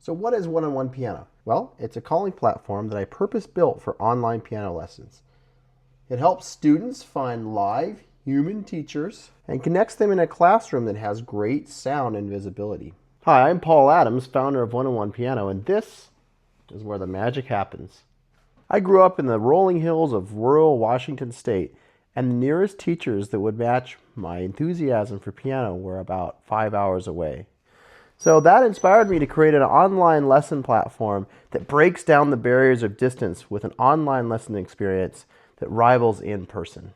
So what is One-on-One Piano? Well, it's a calling platform that I purpose-built for online piano lessons. It helps students find live human teachers and connects them in a classroom that has great sound and visibility. Hi, I'm Paul Adams, founder of One-on-One Piano, and this is where the magic happens. I grew up in the rolling hills of rural Washington State, and the nearest teachers that would match my enthusiasm for piano were about 5 hours away. So that inspired me to create an online lesson platform that breaks down the barriers of distance with an online lesson experience that rivals in person.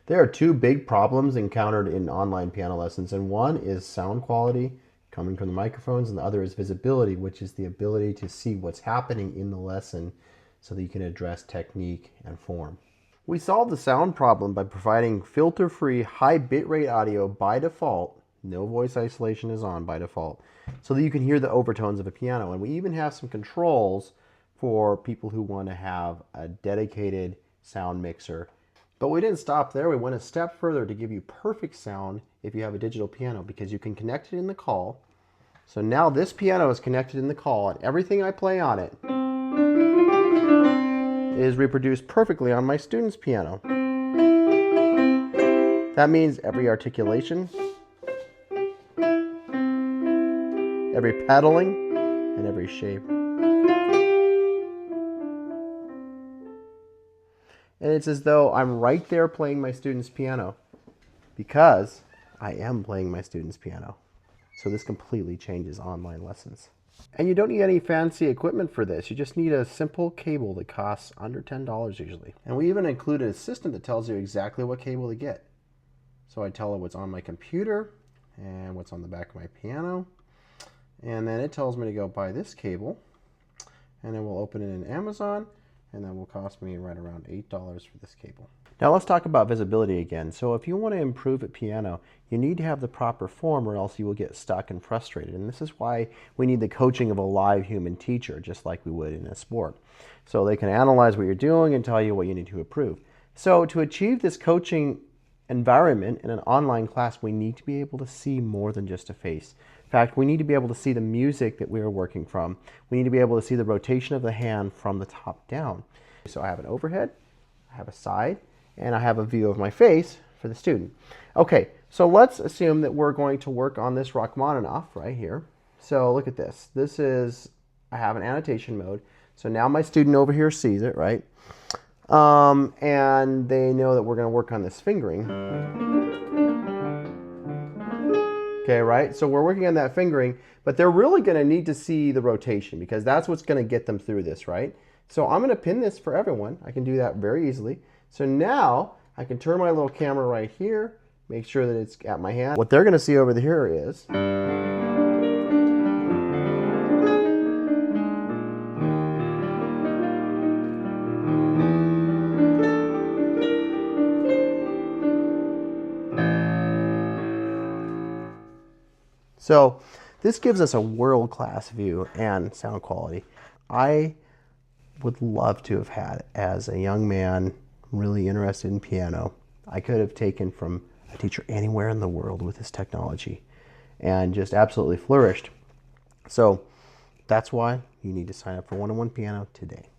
There are two big problems encountered in online piano lessons, and one is sound quality coming from the microphones, and the other is visibility, which is the ability to see what's happening in the lesson so that you can address technique and form. We solved the sound problem by providing filter-free high bitrate audio by default. No voice isolation is on by default, so that you can hear the overtones of a piano. And we even have some controls for people who want to have a dedicated sound mixer. But we didn't stop there. We went a step further to give you perfect sound if you have a digital piano, because you can connect it in the call. So now this piano is connected in the call, and everything I play on it is reproduced perfectly on my student's piano. That means every articulation, every pedaling, and every shape. And it's as though I'm right there playing my student's piano, because I am playing my student's piano. So this completely changes online lessons. And you don't need any fancy equipment for this. You just need a simple cable that costs under $10 usually. And we even include an assistant that tells you exactly what cable to get. So I tell it what's on my computer and what's on the back of my piano. And then it tells me to go buy this cable. And then we'll open it in Amazon. And that will cost me right around $8 for this cable. Now let's talk about visibility again. So if you want to improve at piano, you need to have the proper form, or else you will get stuck and frustrated. And this is why we need the coaching of a live human teacher, just like we would in a sport. So they can analyze what you're doing and tell you what you need to improve. So to achieve this coaching environment in an online class, we need to be able to see more than just a face. In fact, we need to be able to see the music that we are working from. We need to be able to see the rotation of the hand from the top down. So I have an overhead, I have a side, and I have a view of my face for the student. Okay, so let's assume that we're going to work on this Rachmaninoff right here. So look at this. This is, I have an annotation mode. So now my student over here sees it, right? And they know that we're going to work on this fingering. Okay, right? So we're working on that fingering, but they're really going to need to see the rotation, because that's what's going to get them through this, right? So I'm going to pin this for everyone. I can do that very easily. So now I can turn my little camera right here, make sure that it's at my hand. What they're going to see over here is so this gives us a world-class view and sound quality. I would love to have had, as a young man really interested in piano, I could have taken from a teacher anywhere in the world with this technology and just absolutely flourished. So that's why you need to sign up for One-on-One Piano today.